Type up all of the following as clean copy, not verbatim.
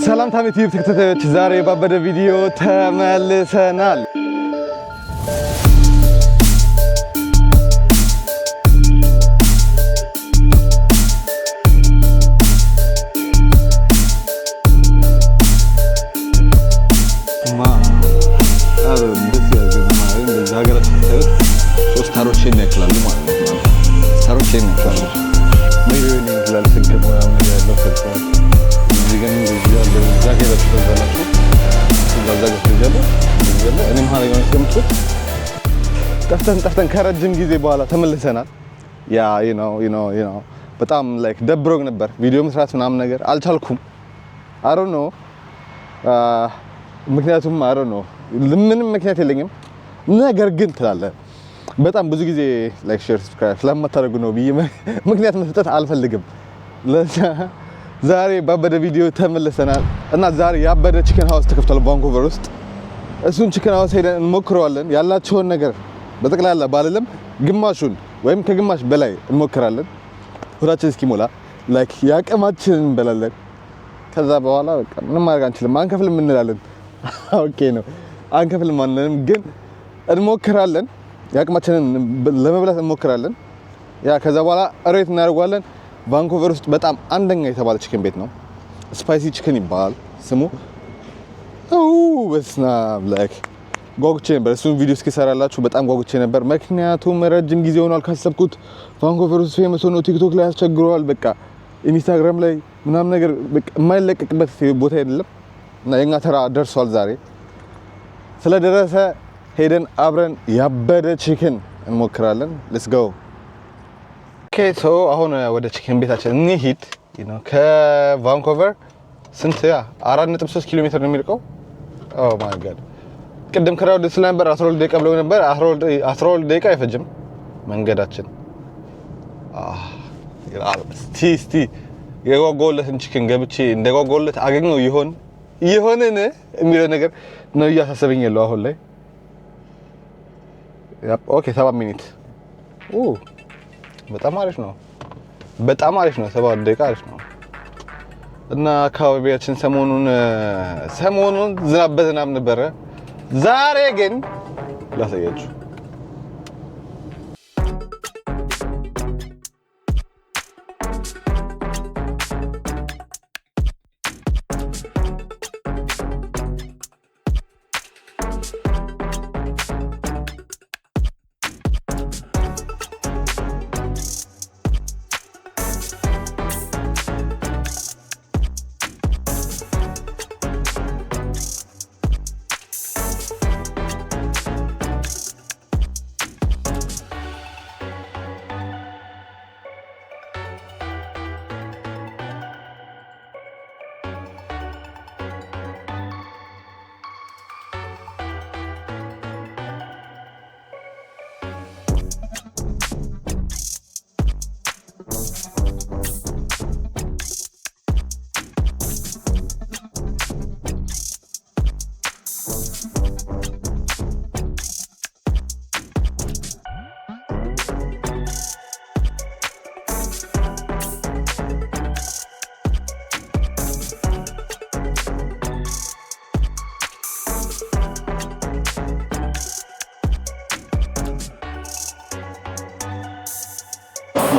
ሰላም ታሜት ዩቲዩብ ተከታታዮች ዛሬ ባበደ ቪዲዮ ተመልሰናል። ጠፍተን ከረጅም ጊዜ በኋላ ተመልሰናል። ያ you know በጣም ላይክ ደብሮኝ ነበር ቪዲዮ መስራት ምናምን ነገር አልቻልኩም። I don't know ምክንያቱም I don't know ምንም ምክንያት የለኝም። ነገር ግን ትላለህ በጣም ብዙ ጊዜ ላይክ ሼር ሰብስክራይብ ስለማታደርጉ ነው ብዬ ምክንያት መስጠት አልፈልግም። ዛሬ ባበደ ቪዲዮ ተመልሰናል እና ዛሬ ያበደ ቺክን ሃውስ ተከፍቷል ቫንኩቨር ውስጥ። እሱን ቺክን ሃውስ ሄደን እንሞክረዋለን። ያላቸውን ነገር በጠቅላላ ባልልም ግማሹን ወይም ከግማሽ በላይ እንሞክራለን። ሁላችን እስኪሞላ ላይክ ያቀማችንን እንበላለን። ከዛ በኋላ በቃ ምንም ማድረግ አንችልም። አንከፍልም እንላለን። ኦኬ ነው አንከፍልም አንልም፣ ግን እንሞክራለን። ያቀማችንን ለመብላት እንሞክራለን። ያ ከዛ በኋላ ሬት እናደርጋለን። ቫንኩቨር ውስጥ በጣም አንደኛ የተባለ ቺክን ቤት ነው። ስፓይሲ ቺክን ይባላል ስሙ። በስና ላይክ ጓጉቼ ነበር እሱን ቪዲዮ እስኪሰራላችሁ በጣም ጓጉቼ ነበር። ምክንያቱም ረጅም ጊዜ ሆኗል ካሰብኩት። ቫንኩቨር ውስጥ ፌመስ ሆኖ ቲክቶክ ላይ ያስቸግረዋል። በቃ ኢንስታግራም ላይ ምናምን ነገር በቃ የማይለቀቅበት ቦታ አይደለም እና የኛ ተራ ደርሷል። ዛሬ ስለደረሰ ሄደን አብረን ያበደ ቺክን እንሞክራለን። ሌትስ ጎ። ኦኬ ሶ አሁን ወደ ቺክን ቤታችን እንሂድ። ከቫንኩቨር ስንት 4.3 ኪሎ ሜትር ነው የሚርቀው። ኦ ማይ ጋድ ቅድም ክራውድ ስለነበር 12 ደቂቃ ብለው ነበር። 12 ደቂቃ አይፈጅም መንገዳችን። እስቲ የጓጓለትን ቺክን ገብቼ እንደጓጓለት አገኘው ይሆንን የሚለው ነገር ነው እያሳሰበኝ ያለው አሁን ላይ። ኦኬ 7 ሚኒት በጣም አሪፍ ነው። 7 ደቂቃ አሪፍ ነው። እና አካባቢያችን ሰሞኑን ዝናብ በዝናብ ነበረ። ዛሬ ግን ላሳያችሁ።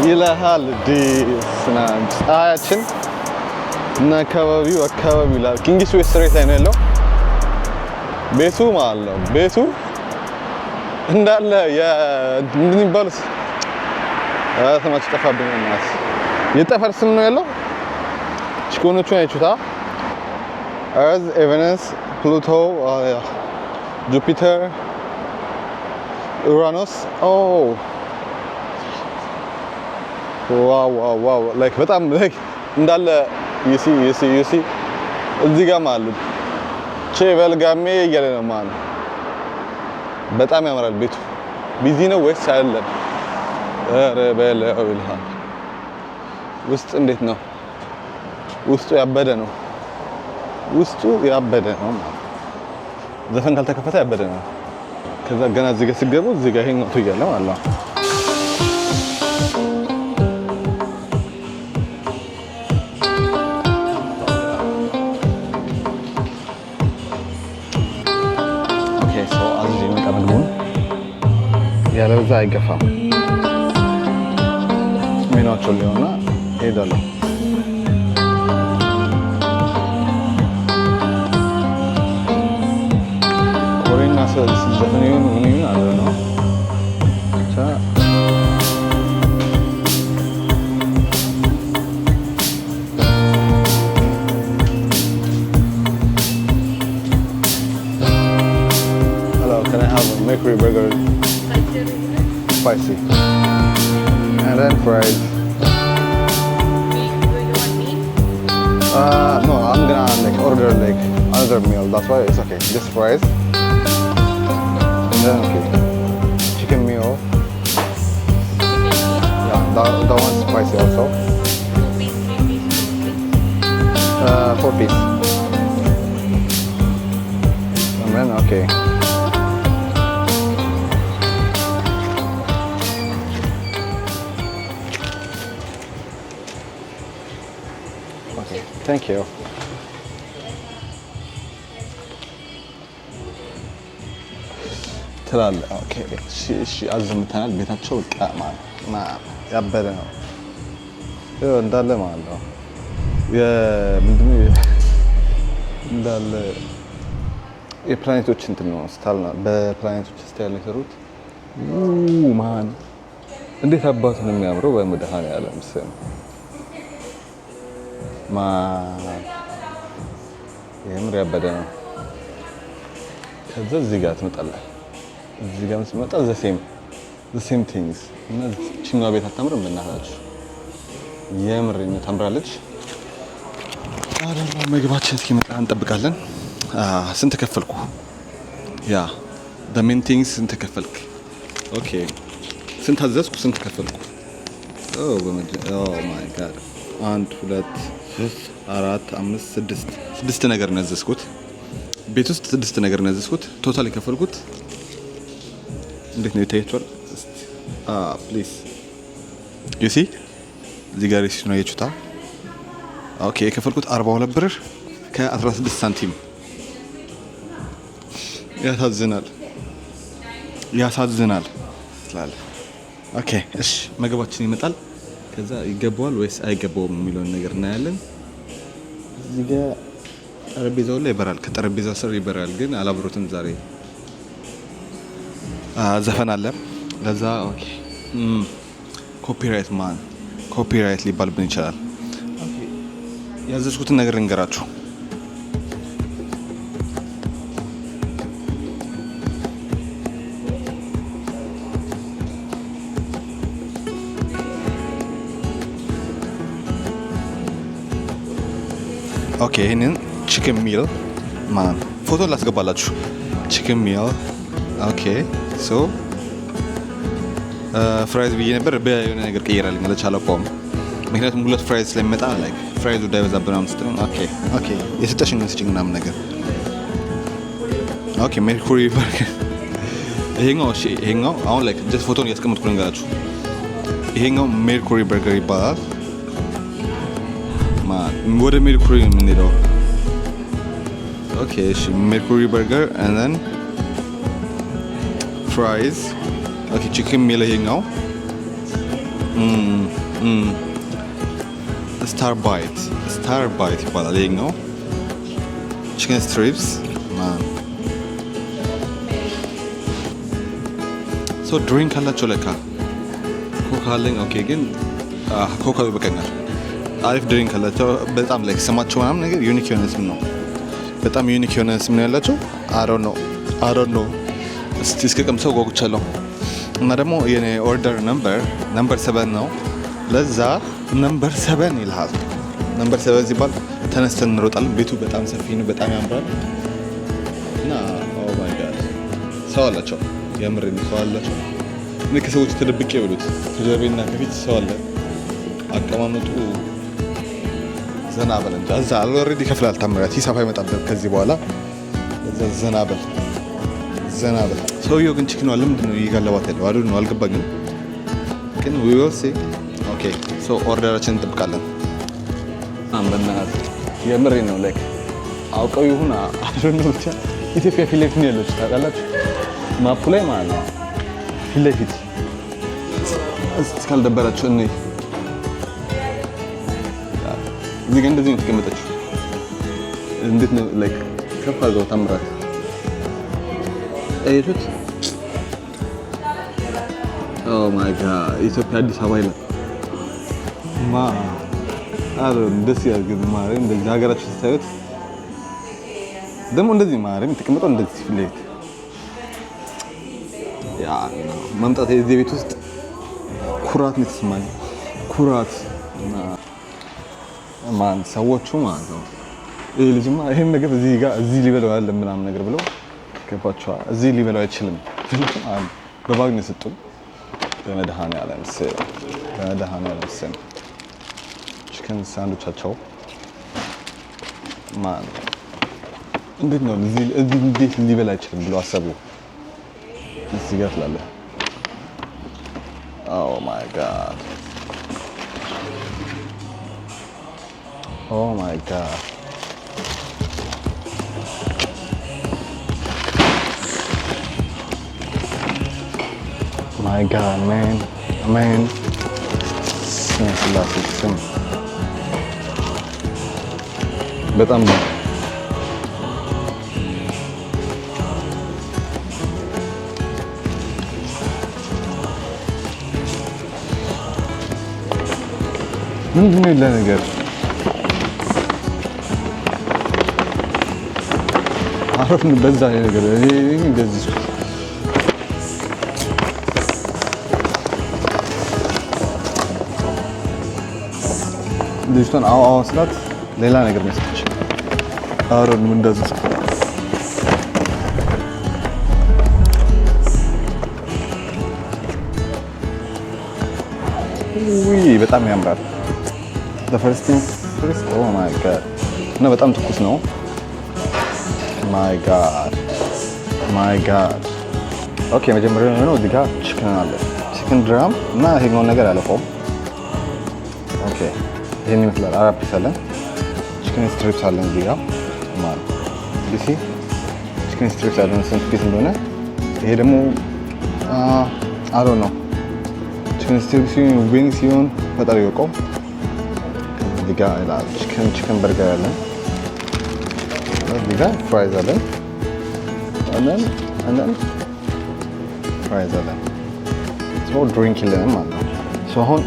ይላል ዲስና ፀሐያችን እና አካባቢው ይላል ኪንግስ ዌይ ስትሬት ላይ ነው ያለው ቤቱ ማለት ነው። ቤቱ እንዳለ ምንድን ይባላል ተማች ጠፋብኝ ማለት የጠፈር ስም ነው ያለው። ቺኮኖቹን አይቹታ እርዝ፣ ኤቨነስ፣ ፕሉቶ፣ ጁፒተር፣ ኡራኖስ ዋው ላይክ በጣም ላይክ እንዳለ ዩሲ እዚህ ጋር ማለት ቼቨልጋሜ እያለ ነው ማለት። በጣም ያምራል ቤቱ። ቢዚ ነው ወይስ አይደለም? ኧረ በለው ይልሃል። ውስጥ እንዴት ነው? ውስጡ ያበደ ነው ማለት። ዘፈን ካልተከፈተ ያበደ ነው። ከዛ ገና እዚህ ጋር ሲገቡ እዚህ ጋር ይሄን ነው ትያለ ማለት ነው። ለዛ አይገፋም። ሜኗቸው ሊሆና ሄዳለሁ። ኮሪና ሲዘፈን ይሁን ምን ይሁን አለ ነው ብቻ Can I have a Mercury burger? Spicy. And then fries. Meat? Do you want meat? No, I'm gonna like order like another meal. That's why it's okay. Just fries. And then okay, chicken meal. Yeah, that one's spicy also. 2 piece, 3 piece, 2 piece. 4 piece. And then okay. Thank you. ትላለ ኦኬ እሺ አዝምተናል። ቤታቸው በቃ ያበደ ነው እንዳለ ማለት ነው። ምንድነው እንዳለ የፕላኔቶች እንትን ነው ስታይል ነው። በፕላኔቶች ስታይል ነው የሰሩት። ማን እንዴት አባቱ ነው የሚያምረው በመድኃኔዓለም ስም የምር ያበደ ነው። ከዛ እዚህ ጋር ትመጣለህ። እዚህ ጋር ስትመጣ the same things እና ቺኛው ቤት አታምርም? በእናታችሁ የምር ነው ታምራለች። አረማ ምግባችን እስኪመጣ እንጠብቃለን። ስንት ከፈልኩ? ያ the main things ስንት ከፈልክ? ኦኬ ስንት አዘዝኩ? ስንት ከፈልኩ? oh my god 1 2 3 4 5 6 ነገር ነው ያዘዝኩት። ቤት ውስጥ 6 ነገር ነው ያዘዝኩት። ቶታል የከፈልኩት እንዴት ነው ይታያችኋል? ፕሊዝ you see እዚህ ጋር ነው ያያችሁታ። ኦኬ የከፈልኩት 42 ብር ከ16 ሳንቲም። ያሳዝናል ስላለ ኦኬ እሺ ምግባችን ይመጣል። ከዛ ይገባዋል ወይስ አይገባውም የሚለውን ነገር እናያለን። እዚህ ጋር ጠረጴዛው ላይ ይበራል፣ ከጠረጴዛው ስር ይበራል፣ ግን አላብሮትም ዛሬ። ዘፈን አለ ለዛ ኦኬ ኮፒራይት ሊባልብን ይችላል። ያዘዝኩትን ነገር እንገራችሁ። ኦኬ ይሄንን ቺክን ሚል ፎቶ ላስገባላችሁ። ቺክን ሚል ኦኬ ሶ ፍራይዝ ብዬ ነበር በየሆነ ነገር ቀይራልኝ አልቻለውም። ምክንያቱም ሁለት ፍራይዝ ስለሚመጣ ላይክ ፍራይዙ እንዳይበዛብን አምስጥም። ኦኬ የሰጠሽኝ ስጭኝ ምናምን ነገር ኦኬ ሜርኩሪ በርገር ይሄኛው አሁን ላይክ ጀስት ፎቶን እያስቀመጥኩ ልንገራችሁ። ይሄኛው ሜርኩሪ በርገር ይባላል። ወደ ሜርኩሪ የምንሄደው ኦኬ እሺ ሜርኩሪ በርገር and then fries ኦኬ ቺክን ሚል ይሄኛው ስታር ባይት ይባላል። ይሄኛው ቺክን ስትሪፕስ ሶ ድሪንክ አላቸው ለካ ኮካ አለኝ። ኦኬ ግን ኮካ ይበቃኛል። አሪፍ ድሪንክ አላቸው በጣም ላይክ ስማቸው ምናምን ነገር ዩኒክ የሆነ ስም ነው። በጣም ዩኒክ የሆነ ስም ነው ያላቸው። አይ ዶንት ኖ እስቲ እስከ ቀምሰው ጓጉቻለሁ። እና ደግሞ የኔ ኦርደር ነምበር 7 ነው። ለዛ ነምበር 7 ይልሃል። ነምበር 7 ሲባል ተነስተን እንሮጣለን። ቤቱ በጣም ሰፊ ነው፣ በጣም ያምራል። እና ኦ ማይ ጋድ ሰው አላቸው፣ የምር ሰው አላቸው። እኔ ከሰዎች ተደብቄ ብሉት ከጀርቤና ከፊት ሰው አለ። አቀማመጡ ዘና በል እንጂ እዛ ኦልሬዲ ከፍላል። ታምራት ሂሳብ አይመጣበት ከዚህ በኋላ እዛ ዘና በል። ሰውየው ግን ቺክን አለ ምንድን ነው ይጋለባት ያለው አይደል ነው አልገባኝም። ግን we will see ኦኬ ሶ ኦርደራችንን እንጠብቃለን። በእናትህ የምሬ ነው ላይክ አውቀው ይሁን አይደል ብቻ ኢትዮጵያ ፊት ለፊት ነው ያለችው ታውቃላችሁ። ማፑ ላይ ማለት ነው ፊት ለፊት እስካልደበራችሁ እኔ እዚህ ጋር እንደዚህ ነው የተቀመጠችው። እንዴት ነው ላይክ ከፍ አድርገው ታምራት አየቱት። ኦ ማይ ጋድ ኢትዮጵያ አዲስ አበባ ይላል ደስ ይላል። ግን ማርያም እንደዚህ ሀገራችን ስታዩት ደግሞ እንደዚህ ማርያም የተቀመጠው እንደዚህ ፊት ለፊት ያ መምጣት የዚህ ቤት ውስጥ ኩራት ነው የተሰማኝ። ኩራት ማን ሰዎቹ ማለት ነው ይሄ ልጅማ ይሄን ነገር እዚህ ሊበላው ያለ ምናምን ነገር ብለው ገባቸዋል። እዚህ ሊበላው አይችልም በባግ ነው የሰጡን። በመድኃኒዓለም ስም ቺክን ሳንዱቻቸው ማን እንዴት ነው እዚህ እንዴት ሊበላ አይችልም ብለው አሰቡ። እዚህ ጋር ትላለህ። ኦ ማይ ጋድ my god man ስላሴ ስም በጣም ምንድን ነው ያለ ነገር አረፍን በዛ ነገር እንደዚህ ልጅቷን አዎ ስላት ሌላ ነገር መስለች። አረን ምን እንደዚህ በጣም ያምራል። the first thing first oh my god እና በጣም ትኩስ ነው። my god ኦኬ መጀመሪያ ነው እዚህ ጋር ቺክን አለ። ቺክን ድራም እና ይሄኛውን ነገር አለፈው። ኦኬ ይሄን ይመስላል። አራት ፒስ አለን። ቺክን ስትሪፕስ አለን እዚህ ጋር ማለት ዲሲ ቺክን ስትሪፕስ አለን። ስንት ፒስ እንደሆነ ይሄ ደግሞ አሮ ነው። ቺክን ስትሪፕስ ዊንግ ሲሆን ፈጣሪ ይወቀው። እዚህ ጋር ይላል ቺክን በርገር አለን። እዚህ ጋር ፍራይዝ አለን። and then ፍራይዝ አለን። ሶ ድሪንክ ይለንም ማለት ነው። ሶ አሁን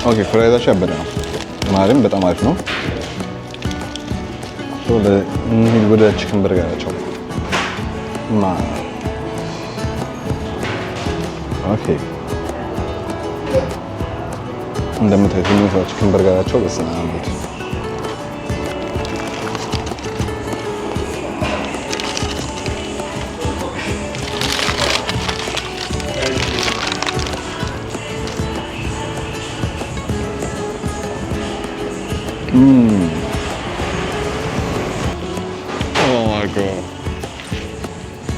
ኦኬ ፍራይዛቸው ያበደ ነው። ማርያም በጣም አሪፍ ነው። ወደ ቺክን በርገራቸው ኦኬ እንደምታዩት የሚመስለው ቺክን በርገራቸው በስና አምሮት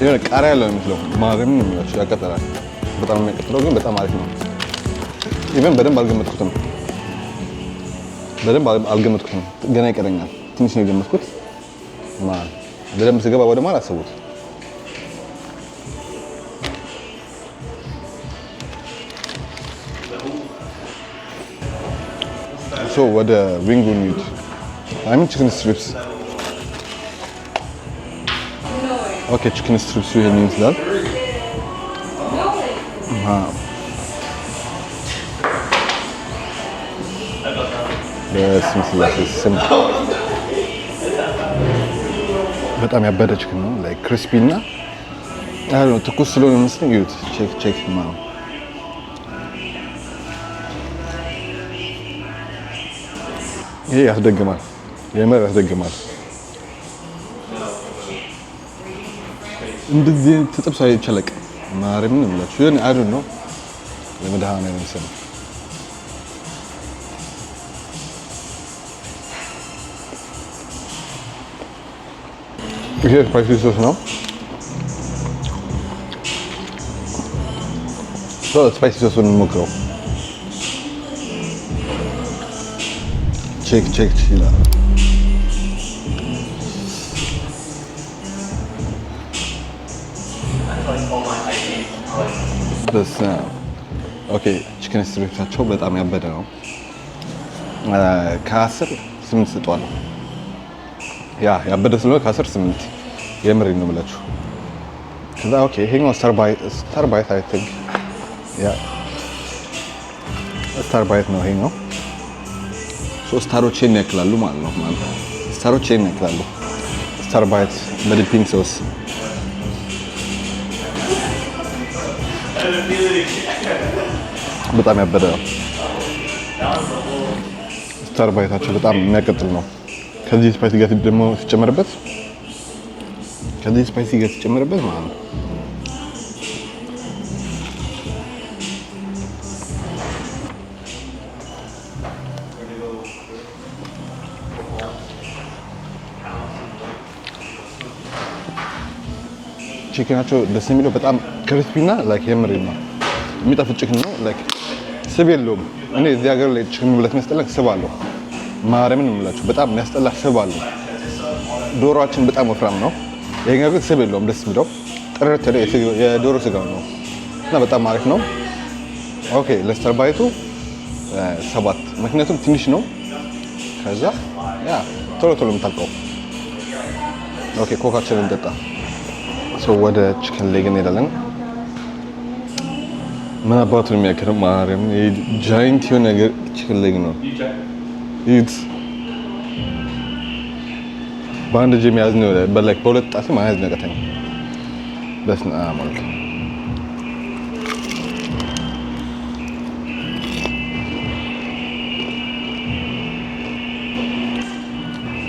የሆነ ቃሪያ ያለው የሚመስለው ማርያም ነው የሚላቸው ያቀጠላል። በጣም የሚያቀጥለው ግን በጣም አሪፍ ነው። ኢቨን በደንብ አልገመትኩትም። ገና ይቀረኛል። ትንሽ ነው የገመትኩት። በደንብ ስገባ ወደ ማር አሰቡት። ሶ ወደ ዊንጉ ኒድ ቺክን ስትሪፕስ ኦኬ ቺክን ስትሪፕስ ይሄን ይመስላል። ስም በጣም ያበደ ቺክን ነው። ላይክ ክሪስፒ እና ትኩስ ስለሆነ መስለኝ ይዩት። ቼክ ማለት ይሄ ያስደግማል፣ የምር ያስደግማል። እንደዚህ ተጥብሶ አይቻለቅ ማርያም ነው ብላችሁ ይሄን አይደል ነው ለመድኃኒዓለም ስም ይሄ ስፓይሲ ሶስ ነው። ስፓይሲ ሶሱን እንሞክረው። ቼክ ይላል። በስ ኦኬ ቺክን ስትሪፕሳቸው በጣም ያበደ ነው። ከ10 8 ሰጠዋለሁ። ያ ያበደ ስለሆነ ከ10 8 የምሬን ነው የምላችሁ። ከዛ ኦኬ ይሄኛው ስታር ባይት አይ ቲንክ ያ ስታር ባይት ነው ይሄኛው። ሶስት ስታሮች ይሄን ያክላሉ ማለት ነው። ስታሮች ይሄን ያክላሉ። ስታር ባይት በዲፒንግ ሶስ በጣም ያበደ ነው። ስታር ባይታቸው በጣም የሚያቀጥል ነው። ከዚህ ስፓይሲ ጋር ደግሞ ሲጨመርበት ማለት ነው። ቺክናቸው ደስ የሚለው በጣም ክሪስፒ እና ላይክ የምሬ ነው የሚጣፍጥ ቺክን ነው። ላይክ ስብ የለውም። እኔ እዚህ ሀገር ላይ ቺክን መብላት የሚያስጠላኝ ስብ አለው። ማርያምን የምላችሁ በጣም የሚያስጠላ ስብ አለው። ዶሮአችን በጣም ወፍራም ነው። ይሄኛው ግን ስብ የለውም። ደስ የሚለው ጥርት ያለ የዶሮ ስጋ ነው እና በጣም አሪፍ ነው። ኦኬ ለስታር ባይቱ 7 ምክንያቱም ትንሽ ነው። ከዛ ያ ቶሎ የምታልቀው። ኦኬ ኮካችንን እንጠጣ። ወደ ቺክን ሌግ እንሄዳለን። ምን አባቱን የሚያክለው ማርያም ጃይንት የሆነ ነገር ቺክን ሌግ ነው። በአንድ እጅ መያዝ ነው በላይክ በሁለት ጣት መያዝ ነው ያቃተኝ። በስመ አብ ማለት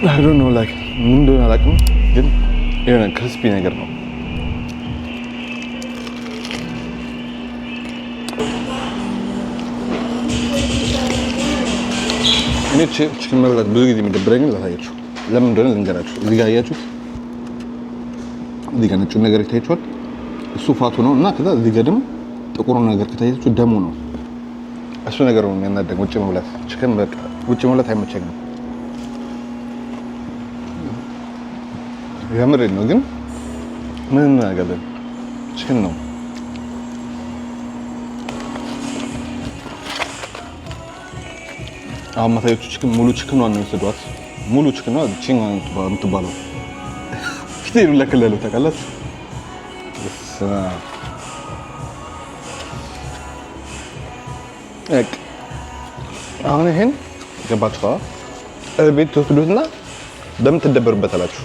I don't know like ምን እንደሆነ አላውቅም፣ ግን የሆነ ክሪስፒ ነገር ነው። እኔ ቺክን መብላት ብዙ ጊዜ የሚደብረኝ ላሳያችሁ ለምን እንደሆነ ልንገራችሁ። እዚህ ጋር አያችሁት፣ እዚህ ጋር ነጩ ነገር ይታያችኋል፣ እሱ ፋቱ ነው እና ከዛ እዚህ ጋር ደግሞ ጥቁሩ ነገር ከታያችሁ ደሙ ነው። እሱ ነገር ነው የሚያናደኝ። ውጭ መብላት ቺክን በቃ ውጭ መብላት አይመቸኝም። የምሬን ነው፣ ግን ምን እናደርጋለን? ቺክን ነው። አሁን ማታዮቹ ቺክን ሙሉ ቺክኗን ነው የወሰዷት። ሙሉ ቺክኗ ቺንጓን የምትባለው ፊቴን ለክለለው ታውቃላችሁ። አሁን ይሄን ገባችሁ ቤት ትወስዱትና በምን ትደበሩበታላችሁ?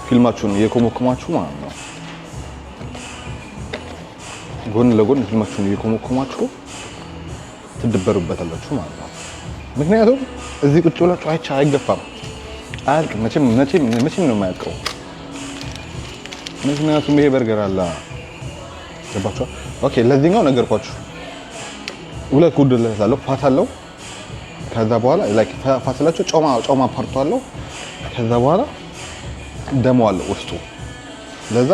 ፊልማችሁን እየኮመኮማችሁ ማለት ነው። ጎን ለጎን ፊልማችሁን እየኮመኮማችሁ ትደበሩበታላችሁ ማለት ነው። ምክንያቱም እዚህ ቁጭ ብላችሁ አይገፋም፣ አያልቅም። መቼም ነው የማያልቀው። ምክንያቱም ይሄ በርገር አለ። ገባችሁ? ኦኬ ለዚህኛው ነገርኳችሁ። ሁለት ጉድለት አለው፣ ፋት አለው። ከዛ በኋላ ላይክ ፋት አላችሁ፣ ጮማ ፓርቱ አለው። ከዛ በኋላ ደሞ አለ ውስጡ። ለዛ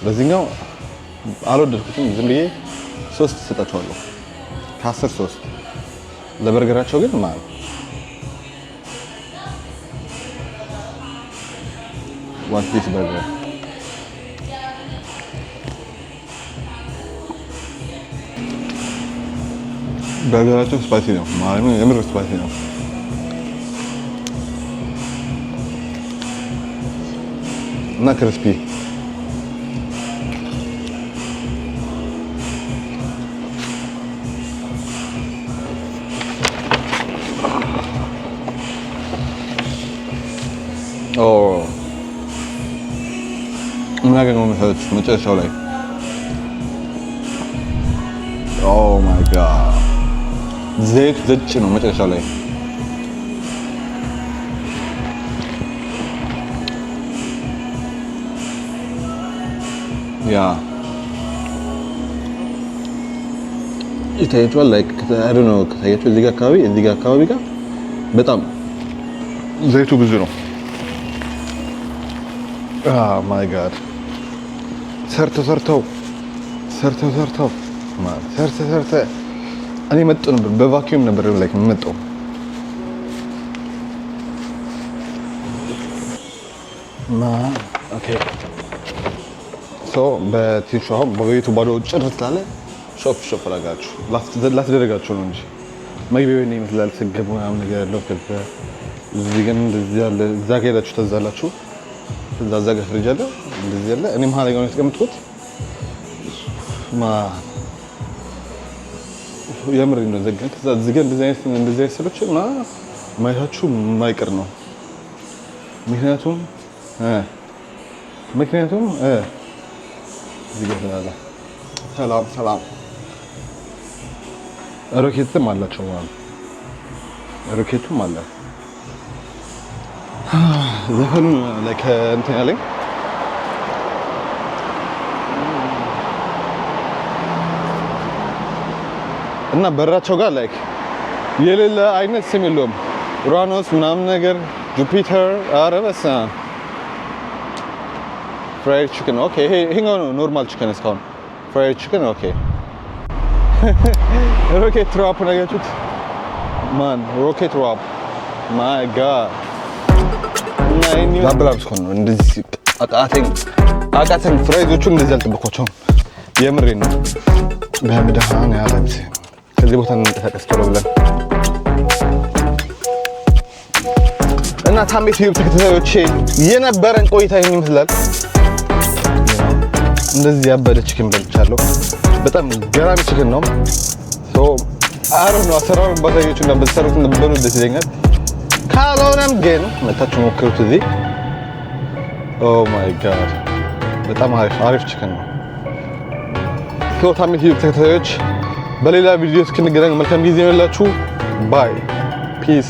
ለዚህኛው አልወደድኩትም። ዝም ብዬ 3 ሰጣቸዋለሁ ከ10 3። ለበርገራቸው ግን ማለት ዋት ዲስ በርገር በርገራቸው ስፓይሲ ነው ማለት ነው። የምር ስፓይሲ ነው። እና ክሪስፒ ምን አገኘው መሰለች መጨረሻው ላይ ኦ ማይ ጋድ ዘይት ዘጭ ነው መጨረሻው ላይ። ያ ይታያችኋል ላይክ አይ ዶንት ኖ ከታያችሁ እዚህ ጋር አካባቢ ጋር በጣም ዘይቱ ብዙ ነው። ማይ ጋድ ሰርተው እኔ መጥቶ ነበር በቫኪዩም ነበር ላይክ መጥቶ ኦኬ በትንሹ አሁን በቤቱ ባዶ ጭር ስላለ ሾፍ ላጋችሁ ላስደረጋችሁ ነው እንጂ መግቢያው ነው ይመስላል። ስገቡ ምናምን ነገር ያለው ከዛ እዚህ ግን እንደዚህ ያለ እዛ ጋር ሄዳችሁ ተዛላችሁ እዛ ጋር ፍሪጅ አለ እንደዚህ ያለ እኔ መሀል ላይ ነው የተቀመጥኩት። የምር ነው ዘገን ከዛ እዚህ ጋር እንደዚህ አይነት ሰሎች እና ማየታችሁ የማይቀር ነው። ምክንያቱም እዚህ ጋር ሰላም ሮኬትም አላቸው ማለት ሮኬቱም አለ። ዘፈኑ ለከ እንትን ያለኝ እና በራቸው ጋር ላይክ የሌለ አይነት ስም የለውም። ኡራኖስ ምናምን ነገር ጁፒተር አረበሳ ፍራይድ ቺክን ኦኬ። ይሄኛው ነው ኖርማል ቺክን እስካሁን ፍራይድ ቺክን ኦኬ። ሮኬት ትራፕ ነገርኩት ማን ሮኬት ትራፕ ማይ ጋድ እና እኔው ዳብላብስ ኮን ነው እንደዚህ አቃተኝ ፍራይዶቹን እንደዚህ አልጠበኳቸውም። የምሬን ነው በመድሃን ያለብስ ከዚህ ቦታ እንንቀሳቀስ ቶሎ ብለን እና ታሜት ዩቲዩብ ተከታታዮቼ የነበረን ቆይታ ይሄን ይመስላል። እንደዚህ ያበደ ቺክን በልቻለሁ። በጣም ገራሚ ቺክን ነው። ነው አሰራሩን ባሳያችሁ እና በተሰሩት እንደበሉ ደስ ይለኛል። ካልሆነም ግን መታችሁ ሞክሩት እዚህ። ኦ ማይ ጋድ በጣም አሪፍ ቺክን ነው። ታሜት ዩቲዩብ ተከታታዮች በሌላ ቪዲዮ እስክንገናኝ መልካም ጊዜ ይሁንላችሁ። ባይ ፒስ